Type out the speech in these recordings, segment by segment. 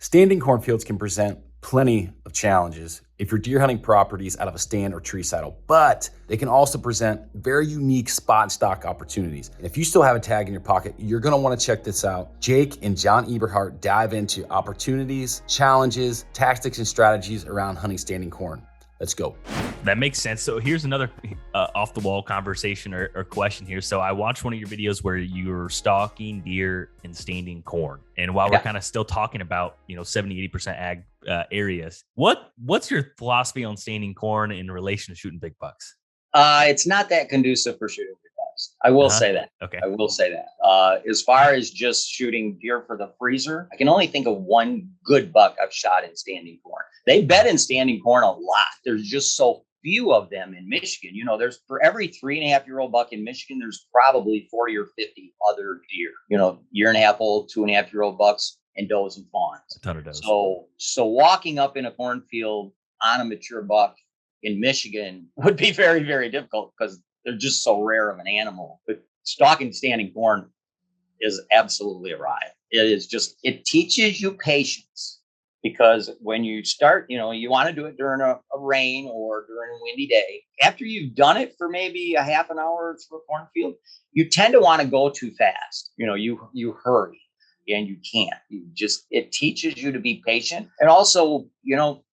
Standing cornfields can present plenty of challenges if you're deer hunting properties out of a stand or tree saddle, but they can also present very unique spot and stock opportunities. And if you still have a tag in your pocket, you're gonna wanna check this out. Jake and John Eberhart dive into opportunities, challenges, tactics, and strategies around hunting standing corn. Let's go. That makes sense. So here's another off the wall conversation or question here. So I watched one of your videos where you're stalking deer and standing corn. And while we're kind of still talking about, 70, 80% ag areas, what's your philosophy on standing corn in relation to shooting big bucks? It's not that conducive for shooting big bucks. I will say that. Okay. I will say that. As far as just shooting deer for the freezer, I can only think of one good buck I've shot in standing corn. They bed in standing corn a lot. There's just so few of them in Michigan. There's for every 3.5-year-old buck in Michigan, there's probably 40 or 50 other deer, year and a half old, 2.5-year-old bucks and does and fawns. A ton of does. So walking up in a cornfield on a mature buck in Michigan would be very, very difficult because they're just so rare of an animal. But stalking standing corn is absolutely a riot. It teaches you patience. Because when you start, you want to do it during a rain or during a windy day. After you've done it for maybe a half an hour through a cornfield, you tend to want to go too fast. You hurry and you can't. It teaches you to be patient. And also,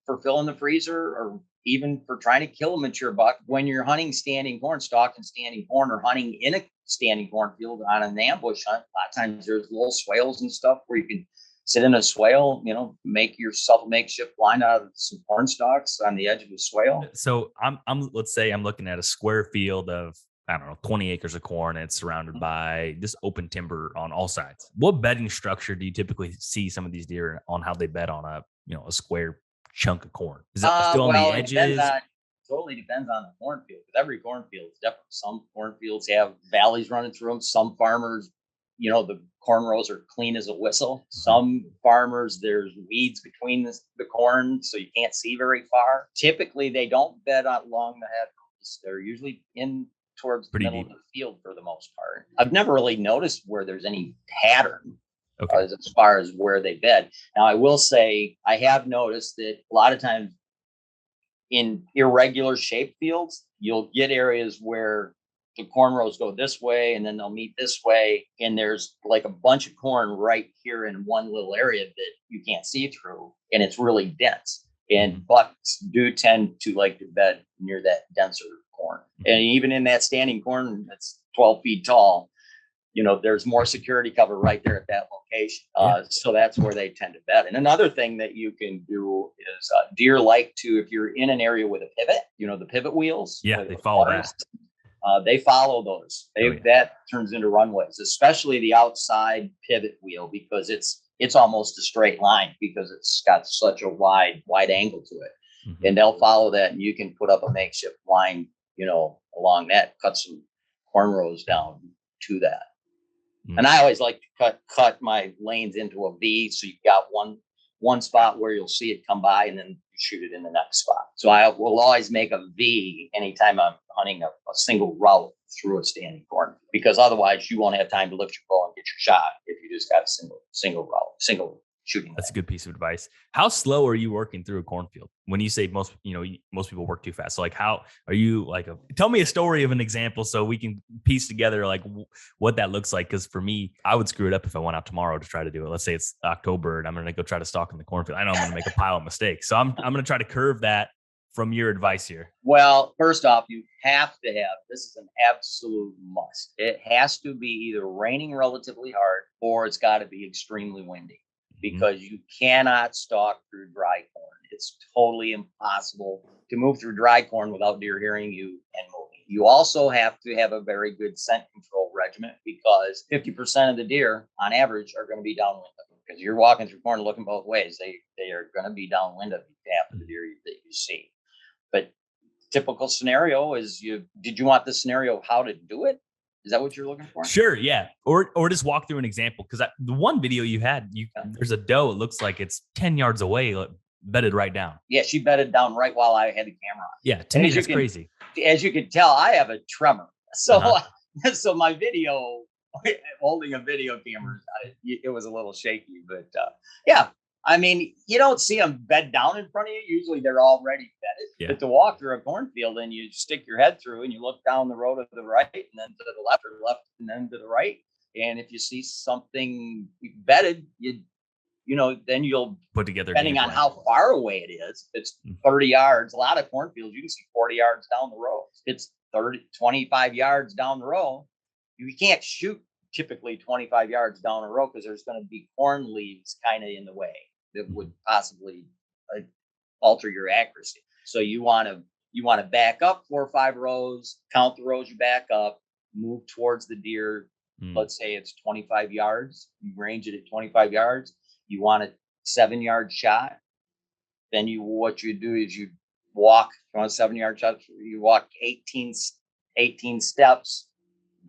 for filling the freezer or even for trying to kill a mature buck, when you're hunting standing corn, stalking standing corn, or hunting in a standing cornfield on an ambush hunt, a lot of times there's little swales and stuff where you can sit in a swale, make yourself a makeshift blind out of some corn stalks on the edge of a swale. So let's say I'm looking at a square field of, 20 acres of corn, and it's surrounded by this open timber on all sides. What bedding structure do you typically see some of these deer on, how they bed on a square chunk of corn? Is it still on the edges? Totally depends on the cornfield, because every cornfield is different. Some cornfields have valleys running through them. Some farmers, the corn rows are clean as a whistle. Some farmers, there's weeds between the corn, so you can't see very far. Typically, they don't bed along the head. They're usually in towards the middle of the field for the most part. I've never really noticed where there's any pattern as far as where they bed. Now, I will say I have noticed that a lot of times in irregular shaped fields, you'll get areas where the corn rows go this way and then they'll meet this way. And there's like a bunch of corn right here in one little area that you can't see through. And it's really dense. And bucks do tend to like to bed near that denser corn. And even in that standing corn that's 12 feet tall, there's more security cover right there at that location. So that's where they tend to bed. And another thing that you can do is deer like to, if you're in an area with a pivot, the pivot wheels. Yeah, they follow that. They follow those. That turns into runways, especially the outside pivot wheel, because it's almost a straight line because it's got such a wide angle to it. And they'll follow that, and you can put up a makeshift line, along that, cut some corn rows down to that. And I always like to cut my lanes into a V, so you've got one spot where you'll see it come by, and then you shoot it in the next spot. So I will always make a V anytime I'm hunting a single route through a standing corn, because otherwise you won't have time to lift your bow and get your shot if you just got a single route, single shooting. That's a good piece of advice. How slow are you working through a cornfield? When you say most people work too fast. So like, how are you tell me a story of an example so we can piece together what that looks like. Cause for me, I would screw it up if I went out tomorrow to try to do it. Let's say it's October and I'm going to go try to stalk in the cornfield. I know I'm going to make a pile of mistakes. So I'm going to try to curve that from your advice here. Well, first off, you have to have, this is an absolute must. It has to be either raining relatively hard or it's got to be extremely windy. Because you cannot stalk through dry corn. It's totally impossible to move through dry corn without deer hearing you and moving. You also have to have a very good scent control regimen, because 50% of the deer on average are going to be downwind. Because you're walking through corn looking both ways. They are going to be downwind of half of the deer that you see. But typical scenario is did you want the scenario of how to do it? Is that what you're looking for? Sure, yeah. Or just walk through an example, because the one video you had, there's a doe. It looks like it's 10 yards away, bedded right down. Yeah, she bedded down right while I had the camera on. Yeah, to me that's crazy. As you can tell, I have a tremor, so so my video, holding a video camera, it was a little shaky. But I mean, you don't see them bed down in front of you. Usually they're already bedded. Yeah. But to walk through a cornfield and you stick your head through and you look down the road to the right and then to the left, or left and then to the right. And if you see something bedded, then you'll Put together, depending on how far away it is. If it's 30 yards, a lot of cornfields, you can see 40 yards down the road. If it's 25 yards down the road, you can't shoot typically 25 yards down the road because there's going to be corn leaves kind of in the way that would possibly alter your accuracy. So you want to back up 4 or 5 rows, count the rows you back up, move towards the deer. Let's say it's 25 yards. You range it at 25 yards. You want a 7-yard shot. Then what you do is you walk. You want a 7-yard shot. You walk 18 steps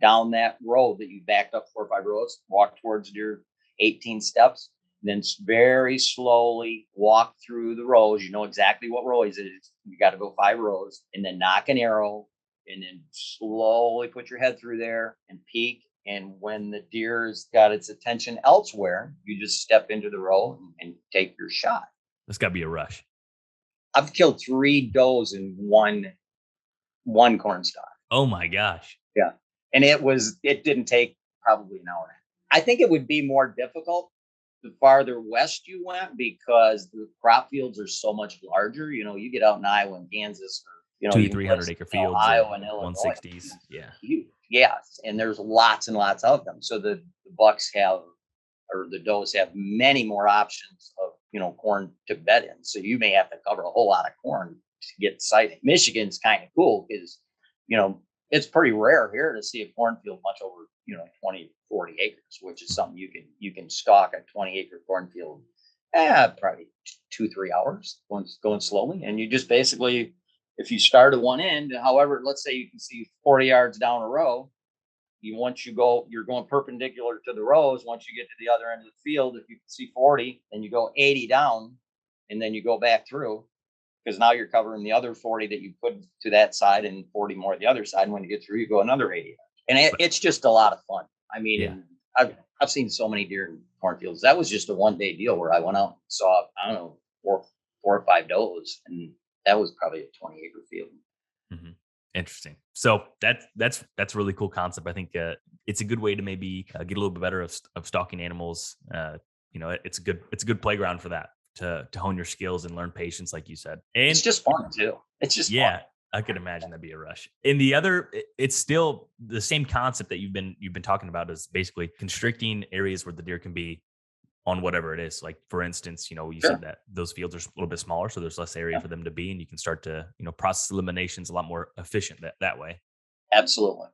down that road that you backed up 4 or 5 rows. Walk towards deer 18 steps. Then very slowly walk through the rows. You know exactly what row it is. You got to go 5 rows, and then knock an arrow, and then slowly put your head through there and peek. And when the deer's got its attention elsewhere, you just step into the row and take your shot. That's got to be a rush. I've killed 3 does in one corn stalk. Oh my gosh. Yeah. And it didn't take probably an hour. I think it would be more difficult the farther west you went because the crop fields are so much larger. You get out in Iowa and Kansas, or 200-300 acre fields, Ohio and Illinois. 160s. Yeah. Huge. Yes. And there's lots and lots of them. So the bucks the does have many more options of, corn to bed in. So you may have to cover a whole lot of corn to get sighting. Michigan's kind of cool because, it's pretty rare here to see a cornfield much over, 20, 40 acres, which is something you can stalk a 20-acre cornfield, probably 2-3 hours going slowly. And you just basically, if you start at one end, however, let's say you can see 40 yards down a row, you're going perpendicular to the rows. Once you get to the other end of the field, if you can see 40, then you go 80 down, and then you go back through, because now you're covering the other 40 that you put to that side and 40 more at the other side. And when you get through, you go another 80. And it's just a lot of fun. I mean, I've seen so many deer in cornfields. That was just a one-day deal where I went out and saw, I don't know, 4 or 5 does, and that was probably a 20-acre field. Mm-hmm. Interesting. So that's a really cool concept. I think it's a good way to maybe get a little bit better of stalking animals. It's a good playground for that, to hone your skills and learn patience, like you said. And it's just fun too. It's just fun. I could imagine that'd be a rush. And the other, it's still the same concept that you've been talking about, is basically constricting areas where the deer can be on whatever it is. Like, for instance, you said that those fields are a little bit smaller, so there's less area for them to be, and you can start to, process eliminations a lot more efficient that way. Absolutely.